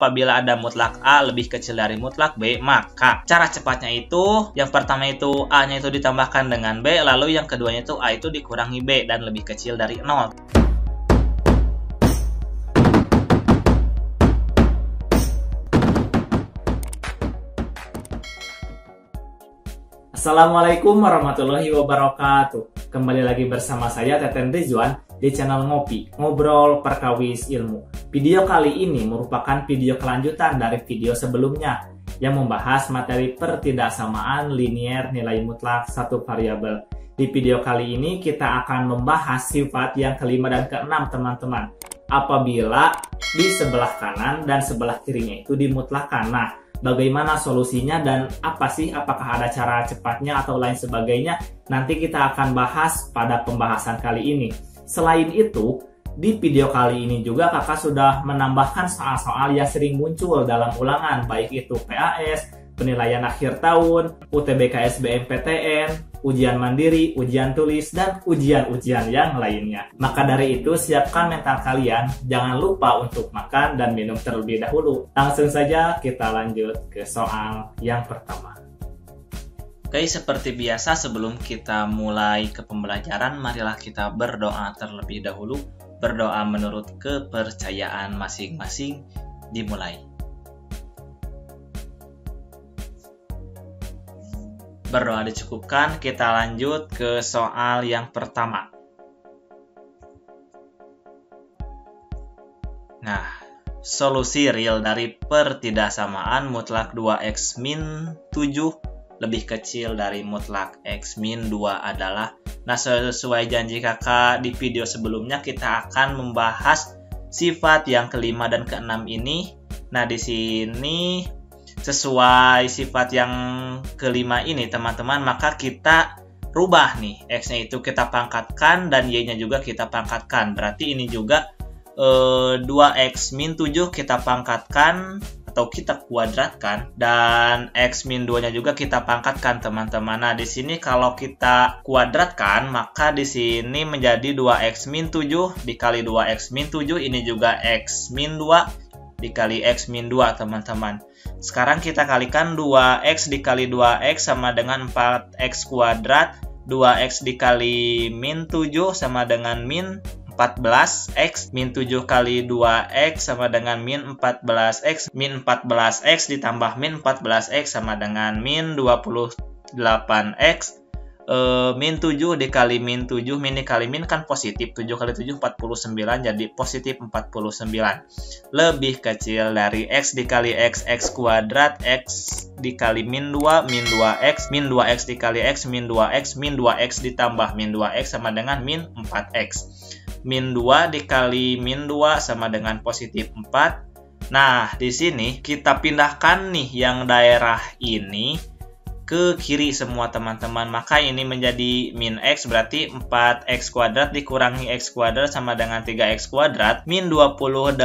apabila ada mutlak A lebih kecil dari mutlak B, maka cara cepatnya itu yang pertama itu A-nya itu ditambahkan dengan B, lalu yang keduanya itu A itu dikurangi B dan lebih kecil dari 0. Assalamualaikum warahmatullahi wabarakatuh. Kembali lagi bersama saya Teten Rizwan di channel Ngopi, Ngobrol Perkawis Ilmu. Video kali ini merupakan video kelanjutan dari video sebelumnya yang membahas materi pertidaksamaan linier nilai mutlak satu variabel. Di video kali ini kita akan membahas sifat yang kelima dan keenam, teman-teman. Apabila di sebelah kanan dan sebelah kirinya itu dimutlakan. Nah, bagaimana solusinya dan apa sih, apakah ada cara cepatnya atau lain sebagainya, nanti kita akan bahas pada pembahasan kali ini. Selain itu, di video kali ini juga kakak sudah menambahkan soal-soal yang sering muncul dalam ulangan, baik itu PAS, penilaian akhir tahun, UTBK SBMPTN, ujian mandiri, ujian tulis, dan ujian-ujian yang lainnya. Maka dari itu, siapkan mental kalian, jangan lupa untuk makan dan minum terlebih dahulu. Langsung saja kita lanjut ke soal yang pertama. Oke, seperti biasa sebelum kita mulai ke pembelajaran, marilah kita berdoa terlebih dahulu. Berdoa menurut kepercayaan masing-masing. Dimulai. Berdoa dicukupkan, kita lanjut ke soal yang pertama. Nah, solusi real dari pertidaksamaan mutlak 2x min 7 lebih kecil dari mutlak x min 2 adalah, nah sesuai janji kakak di video sebelumnya kita akan membahas sifat yang kelima dan keenam ini. Nah, di sini sesuai sifat yang kelima ini, teman-teman, maka kita rubah nih, x-nya itu kita pangkatkan dan y-nya juga kita pangkatkan. Berarti ini juga 2x min 7 kita pangkatkan atau kita kuadratkan, dan x min 2-nya juga kita pangkatkan, teman-teman. Nah, di sini kalau kita kuadratkan, maka di sini menjadi 2x min 7 dikali 2x min 7, ini juga x min 2 dikali x min 2, teman-teman. Sekarang kita kalikan 2x dikali 2x sama dengan 4x kuadrat. 2x dikali min 7 sama dengan min 14x. Min 7 kali 2x sama dengan min 14x. Min 14x ditambah min 14x sama dengan min 28x. Min 7 dikali min 7, min dikali min kan positif, 7 kali 7 49, jadi positif 49 lebih kecil dari x dikali x kuadrat, x dikali min 2, min 2x, min 2x dikali x, min 2x, min 2x ditambah min 2x sama dengan min 4x. Min 2 dikali min 2 sama dengan positif 4. Nah, di sini kita pindahkan nih yang daerah ini ke kiri semua, teman-teman. Maka ini menjadi min x, berarti 4x kuadrat dikurangi x kuadrat sama dengan 3x kuadrat. Min 28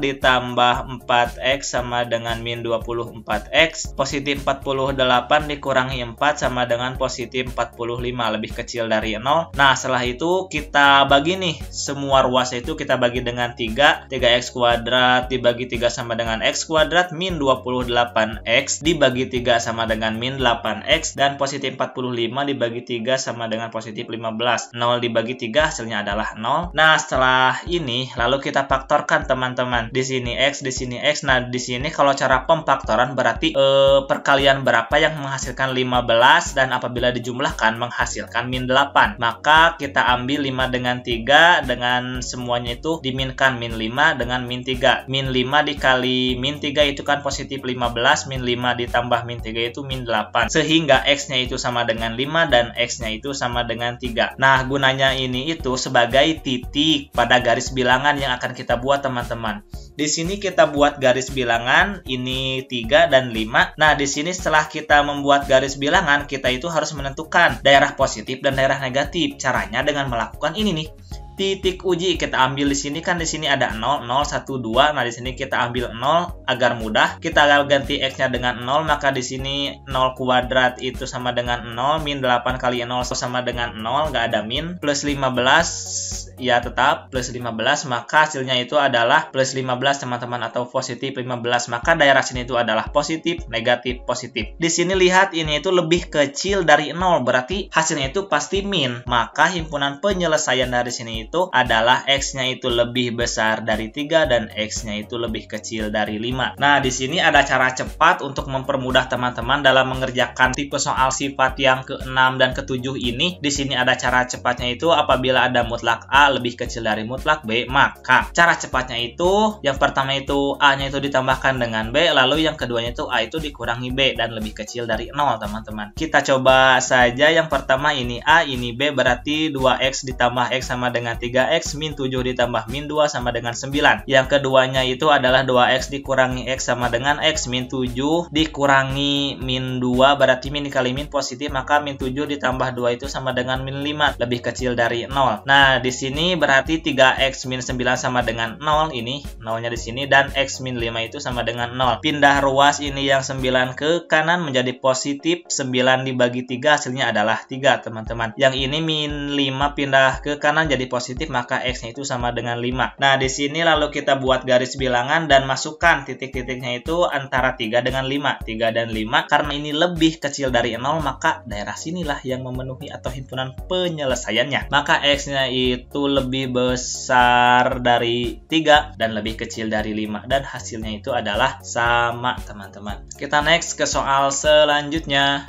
ditambah 4x sama dengan min 24x. Positif 48 dikurangi 4 sama dengan positif 45, lebih kecil dari 0. Nah, setelah itu kita bagi nih, semua ruas itu kita bagi dengan 3. 3x kuadrat dibagi 3 sama dengan x kuadrat. Min 28x dibagi 3 sama dengan min 8x, dan positif 45 dibagi 3 sama dengan positif 15. 0 dibagi 3 hasilnya adalah 0. Nah, setelah ini lalu kita faktorkan, teman-teman. Di sini x, di sini x. Nah, di sini kalau cara pemfaktoran berarti perkalian berapa yang menghasilkan 15 dan apabila dijumlahkan menghasilkan min 8. Maka kita ambil 5 dengan 3 dengan semuanya itu diminkan min 5 dengan min 3. Min 5 dikali min 3 itu kan positif 15, min 5 ditambah min 3 itu min 8. Sehingga x-nya itu sama dengan 5 dan x-nya itu sama dengan 3. Nah, gunanya ini itu sebagai titik pada garis bilangan yang akan kita buat, teman-teman. Di sini kita buat garis bilangan, ini 3 dan 5. Nah, di sini setelah kita membuat garis bilangan, kita itu harus menentukan daerah positif dan daerah negatif. Caranya dengan melakukan ini nih. titik uji kita ambil di sini kan, di sini ada 0, 0, 1, 2. Nah, di sini kita ambil 0 agar mudah. Kita ganti X-nya dengan 0, maka di sini 0 kuadrat itu sama dengan 0, min 8 kali 0 sama dengan 0, nggak ada min, plus 15, ya tetap plus 15, maka hasilnya itu adalah plus 15 teman-teman, atau positif 15. Maka daerah sini itu adalah positif, negatif, positif. Di sini lihat ini itu lebih kecil dari 0, berarti hasilnya itu pasti min. Maka himpunan penyelesaian dari sini itu adalah X-nya itu lebih besar dari 3 dan X-nya itu lebih kecil dari 5. Nah, di sini ada cara cepat untuk mempermudah teman-teman dalam mengerjakan tipe soal sifat yang ke-6 dan ke-7 ini. Di sini ada cara cepatnya itu apabila ada mutlak A lebih kecil dari mutlak B, maka cara cepatnya itu yang pertama itu A-nya itu ditambahkan dengan B, lalu yang keduanya itu A itu dikurangi B dan lebih kecil dari 0, teman-teman. Kita coba saja yang pertama ini A, ini B, berarti 2X ditambah X sama dengan 3X, min 7 ditambah min 2 sama dengan 9. Yang keduanya itu adalah 2X dikurangi X sama dengan X, min 7 dikurangi min 2, berarti min dikali min positif, maka min 7 ditambah 2 itu sama dengan min 5, lebih kecil dari 0. Nah, di sini berarti 3X min 9 sama dengan 0, ini 0-nya di sini, dan X min 5 itu sama dengan 0. Pindah ruas ini yang 9 ke kanan menjadi positif, 9 dibagi 3 hasilnya adalah 3, teman-teman. Yang ini min 5 pindah ke kanan jadi positif, maka X-nya itu sama dengan 5. Nah, di sini lalu kita buat garis bilangan dan masukkan titik-titiknya itu antara 3 dengan 5. 3 dan 5, karena ini lebih kecil dari 0, maka daerah sinilah yang memenuhi atau himpunan penyelesaiannya. Maka X-nya itu lebih besar dari 3 dan lebih kecil dari 5, dan hasilnya itu adalah sama, teman-teman. Kita next ke soal selanjutnya.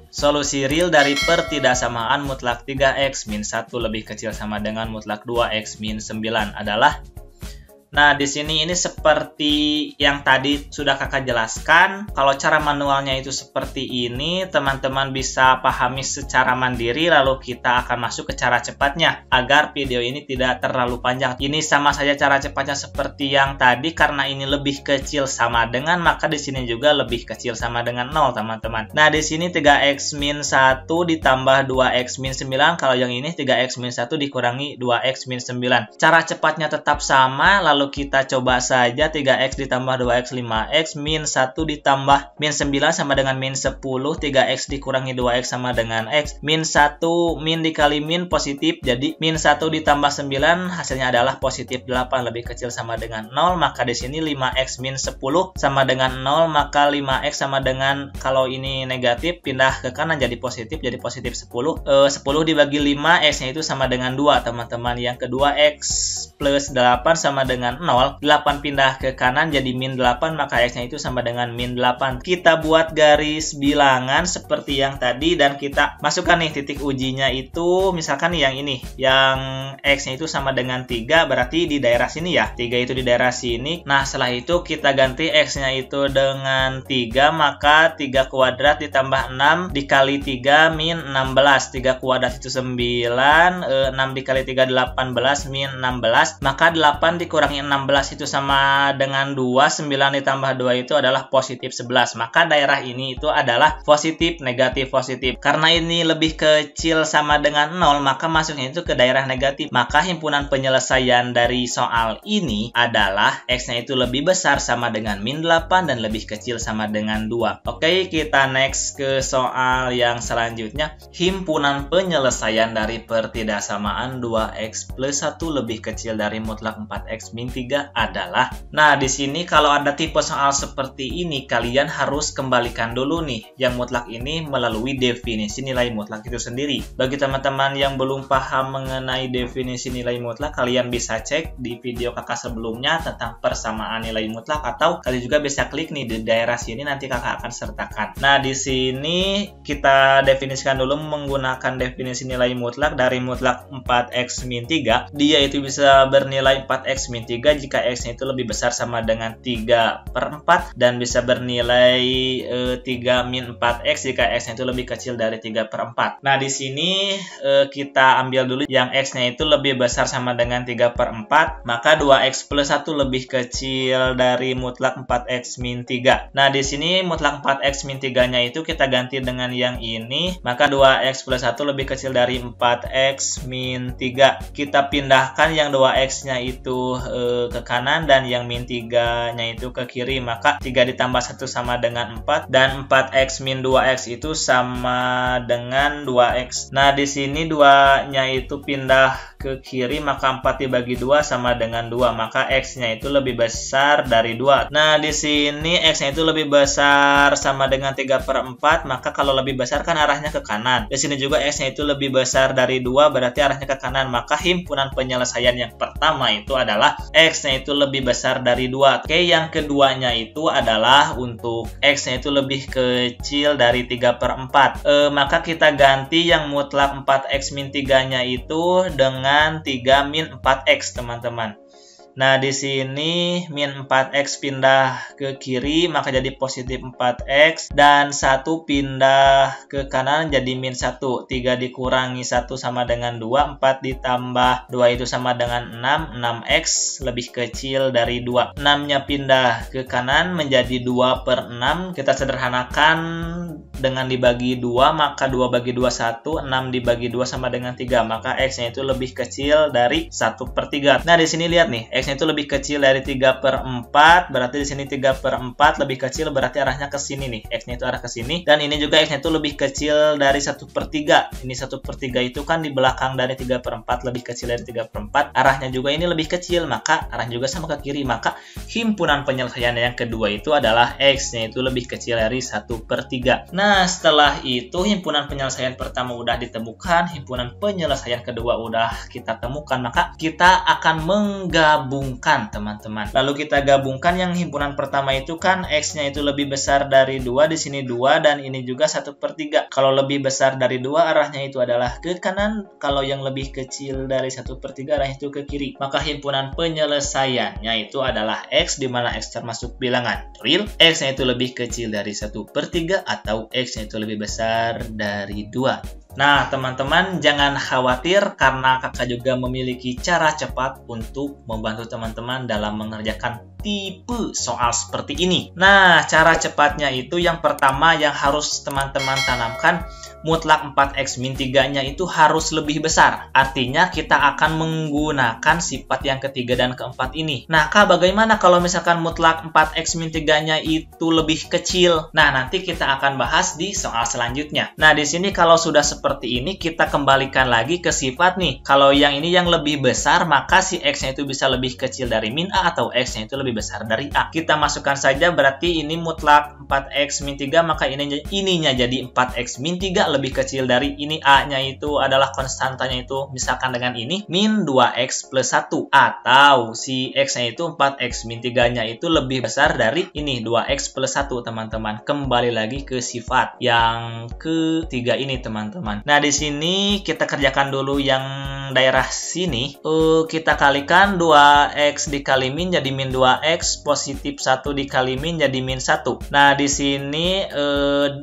Solusi real dari pertidaksamaan mutlak 3X min 1 lebih kecil sama dengan mutlak 2X min 9 adalah. Nah, di sini ini seperti yang tadi sudah kakak jelaskan. Kalau cara manualnya itu seperti ini, teman-teman bisa pahami secara mandiri, lalu kita akan masuk ke cara cepatnya agar video ini tidak terlalu panjang. Ini sama saja cara cepatnya seperti yang tadi, karena ini lebih kecil sama dengan, maka di sini juga lebih kecil sama dengan 0, teman-teman. Nah, di sini 3X min 1 ditambah 2X min 9, kalau yang ini 3X min 1 dikurangi 2X min 9. Cara cepatnya tetap sama, lalu kita coba saja 3X ditambah 2X 5X min 1 ditambah min 9 sama dengan min 10, 3X dikurangi 2X sama dengan X, min 1 min dikali min positif, jadi min 1 ditambah 9 hasilnya adalah positif 8, lebih kecil sama dengan 0, maka di sini 5X min 10 sama dengan 0, maka 5X sama dengan, kalau ini negatif pindah ke kanan jadi positif 10. 10 dibagi 5, X-nya itu sama dengan 2, teman-teman. Yang kedua X plus 8 sama dengan 0, 8 pindah ke kanan jadi min 8, maka X-nya itu sama dengan min 8. Kita buat garis bilangan seperti yang tadi dan kita masukkan nih titik ujinya itu, misalkan yang ini, yang X-nya itu sama dengan 3, berarti di daerah sini ya, 3 itu di daerah sini. Nah, setelah itu kita ganti X-nya itu dengan 3, maka 3 kuadrat ditambah 6 dikali 3 min 16, 3 kuadrat itu 9, 6 dikali 3 18 min 16, maka 8 dikurangi 16 itu sama dengan 2, 9 ditambah 2 itu adalah positif 11. Maka daerah ini itu adalah positif, negatif, positif. Karena ini lebih kecil sama dengan 0, maka masuknya itu ke daerah negatif. Maka himpunan penyelesaian dari soal ini adalah X-nya itu lebih besar sama dengan min 8 dan lebih kecil sama dengan 2. Oke, kita next ke soal yang selanjutnya. Himpunan penyelesaian dari pertidaksamaan 2X plus 1 lebih kecil dari mutlak 4X min 3 adalah. Nah, di sini kalau ada tipe soal seperti ini, kalian harus kembalikan dulu nih yang mutlak ini melalui definisi nilai mutlak itu sendiri. Bagi teman-teman yang belum paham mengenai definisi nilai mutlak, kalian bisa cek di video kakak sebelumnya tentang persamaan nilai mutlak, atau kalian juga bisa klik nih di daerah sini, nanti kakak akan sertakan. Nah, di sini kita definisikan dulu menggunakan definisi nilai mutlak dari mutlak 4X min 3. Dia itu bisa bernilai 4x min 3 jika x-nya itu lebih besar sama dengan 3/4 dan bisa bernilai 3 min 4x jika x-nya itu lebih kecil dari 3/4. Nah, di sini kita ambil dulu yang x-nya itu lebih besar sama dengan 3/4, maka 2x plus 1 lebih kecil dari mutlak 4x min 3. Nah, di sini mutlak 4x min 3-nya itu kita ganti dengan yang ini, maka 2x plus 1 lebih kecil dari 4x min 3. Kita pindahkan yang 2x-nya itu ke kanan dan yang min 3-nya itu ke kiri, maka 3 ditambah 1 sama dengan 4 dan 4x min 2x itu sama dengan 2x. Nah, di sini 2-nya itu pindah ke kiri, maka 4 dibagi 2 sama dengan 2, maka x-nya itu lebih besar dari 2. Nah, di sini x-nya itu lebih besar sama dengan 3/4, maka kalau lebih besar kan arahnya ke kanan. Di sini juga x-nya itu lebih besar dari 2, berarti arahnya ke kanan, maka himpunan penyelesaian yang pertama itu adalah x-nya itu lebih besar dari 2. Oke, yang keduanya itu adalah untuk x-nya itu lebih kecil dari 3/4. Maka kita ganti yang mutlak 4x min 3-nya itu dengan 3 min 4x, teman-teman. Nah, di sini min 4x pindah ke kiri, maka jadi positif 4x. Dan 1 pindah ke kanan jadi min 1. 3 dikurangi 1 sama dengan 2. 4 ditambah 2 itu sama dengan 6. 6x lebih kecil dari 2. 6-nya pindah ke kanan menjadi 2/6. Kita sederhanakan dengan dibagi 2, maka 2 bagi 2 1. 6 dibagi 2 sama dengan 3. Maka x-nya itu lebih kecil dari 1/3. Nah, di sini lihat nih, x-nya itu lebih kecil dari 3/4, berarti di sini 3/4 lebih kecil, berarti arahnya ke sini nih, x-nya itu arah ke sini, dan ini juga x-nya itu lebih kecil dari 1/3. Ini 1/3 itu kan di belakang dari 3/4, lebih kecil dari 3/4, arahnya juga ini lebih kecil, maka arahnya juga sama ke kiri, maka himpunan penyelesaian yang kedua itu adalah x-nya itu lebih kecil dari 1/3. Nah, setelah itu himpunan penyelesaian pertama udah ditemukan, himpunan penyelesaian kedua udah kita temukan, maka kita akan menggabungkan, teman-teman. Lalu kita gabungkan yang himpunan pertama itu kan x-nya itu lebih besar dari 2, di sini 2 dan ini juga 1/3. Kalau lebih besar dari 2 arahnya itu adalah ke kanan, kalau yang lebih kecil dari 1/3 arahnya itu ke kiri. Maka himpunan penyelesaiannya itu adalah x, di mana x termasuk bilangan real, x-nya itu lebih kecil dari 1/3 atau x-nya itu lebih besar dari 2. Nah, teman-teman jangan khawatir karena kakak juga memiliki cara cepat untuk membantu teman-teman dalam mengerjakan tipe soal seperti ini. Nah, cara cepatnya itu yang pertama yang harus teman-teman tanamkan, mutlak 4x min 3-nya itu harus lebih besar. Artinya kita akan menggunakan sifat yang ketiga dan keempat ini. Nah, Kak, bagaimana kalau misalkan mutlak 4x min 3-nya itu lebih kecil? Nah, nanti kita akan bahas di soal selanjutnya. Nah, di sini kalau sudah seperti ini, kita kembalikan lagi ke sifat nih. Kalau yang ini yang lebih besar, maka si x-nya itu bisa lebih kecil dari min a atau x-nya itu lebih besar dari a. Kita masukkan saja, berarti ini mutlak 4x min 3, maka ininya jadi 4x min 3 lebih kecil dari ini, a-nya itu adalah konstantanya itu misalkan dengan ini min 2x plus 1, atau si x-nya itu 4x min 3-nya itu lebih besar dari ini 2x plus 1, teman-teman. Kembali lagi ke sifat yang ketiga ini, teman-teman. Nah, di sini kita kerjakan dulu yang daerah sini. Kita kalikan 2x dikali min jadi min 2x, positif 1 dikali min jadi min 1. Nah, di sini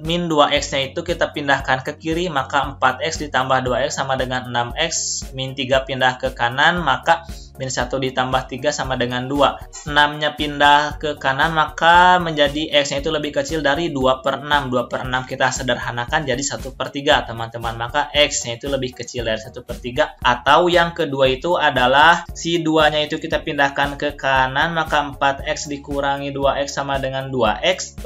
min 2x-nya itu kita pindahkan ke kiri, maka 4x ditambah 2x sama dengan 6x, min 3 pindah ke kanan, maka min 1 ditambah 3 sama dengan 2. 6-nya pindah ke kanan, maka menjadi x-nya itu lebih kecil dari 2/6. 2/6 kita sederhanakan jadi 1/3, teman-teman. Maka x-nya itu lebih kecil dari 1/3. Atau yang kedua itu adalah si 2-nya itu kita pindahkan ke kanan, maka 4x dikurangi 2x sama dengan 2x.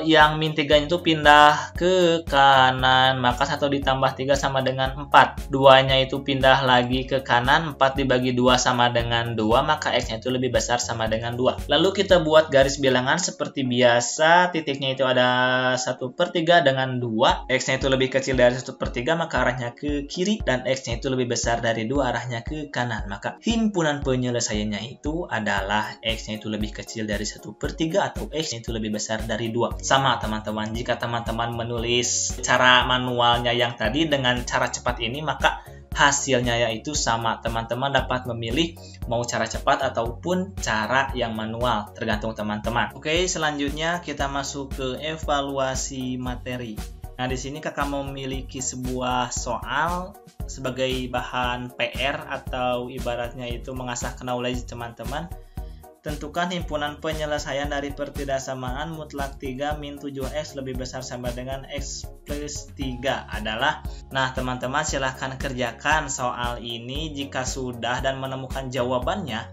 Yang min 3-nya itu pindah ke kanan, maka 1 ditambah 3 sama dengan 4. 2-nya itu pindah lagi ke kanan, 4 dibagi 2 sama dengan 2, maka x-nya itu lebih besar sama dengan 2. Lalu kita buat garis bilangan seperti biasa, titiknya itu ada 1/3 dengan 2, x-nya itu lebih kecil dari 1/3, maka arahnya ke kiri, dan x-nya itu lebih besar dari 2, arahnya ke kanan. Maka himpunan penyelesaiannya itu adalah x-nya itu lebih kecil dari 1/3 atau x-nya itu lebih besar dari 2. Sama, teman-teman, jika teman-teman menulis cara manualnya yang tadi dengan cara cepat ini, maka hasilnya yaitu sama. Teman-teman dapat memilih mau cara cepat ataupun cara yang manual, tergantung teman-teman. Oke, selanjutnya kita masuk ke evaluasi materi. Nah, di sini kakak memiliki sebuah soal sebagai bahan PR atau ibaratnya itu mengasah knowledge teman-teman. Tentukan himpunan penyelesaian dari pertidaksamaan mutlak 3 min 7x lebih besar sama dengan x plus 3 adalah. Nah, teman-teman silahkan kerjakan soal ini. Jika sudah dan menemukan jawabannya,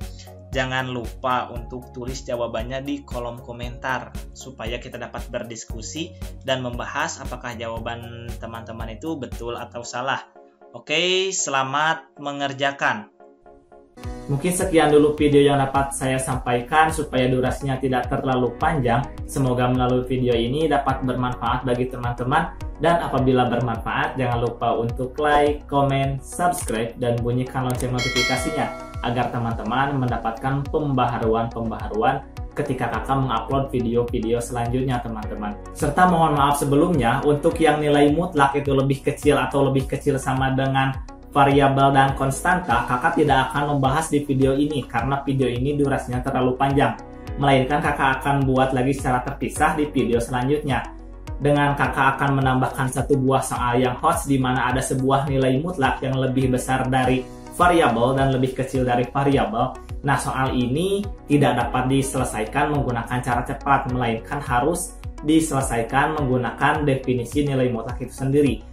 jangan lupa untuk tulis jawabannya di kolom komentar supaya kita dapat berdiskusi dan membahas apakah jawaban teman-teman itu betul atau salah. Oke, selamat mengerjakan. Mungkin sekian dulu video yang dapat saya sampaikan supaya durasinya tidak terlalu panjang. Semoga melalui video ini dapat bermanfaat bagi teman-teman. Dan apabila bermanfaat, jangan lupa untuk like, comment, subscribe, dan bunyikan lonceng notifikasinya agar teman-teman mendapatkan pembaharuan-pembaharuan ketika kakak mengupload video-video selanjutnya teman-teman. Serta mohon maaf sebelumnya untuk yang nilai mutlak itu lebih kecil atau lebih kecil sama dengan variabel dan konstanta, kakak tidak akan membahas di video ini karena video ini durasinya terlalu panjang. Melainkan kakak akan buat lagi secara terpisah di video selanjutnya. Dengan kakak akan menambahkan satu buah soal yang hot di mana ada sebuah nilai mutlak yang lebih besar dari variabel dan lebih kecil dari variabel. Nah, soal ini tidak dapat diselesaikan menggunakan cara cepat, melainkan harus diselesaikan menggunakan definisi nilai mutlak itu sendiri.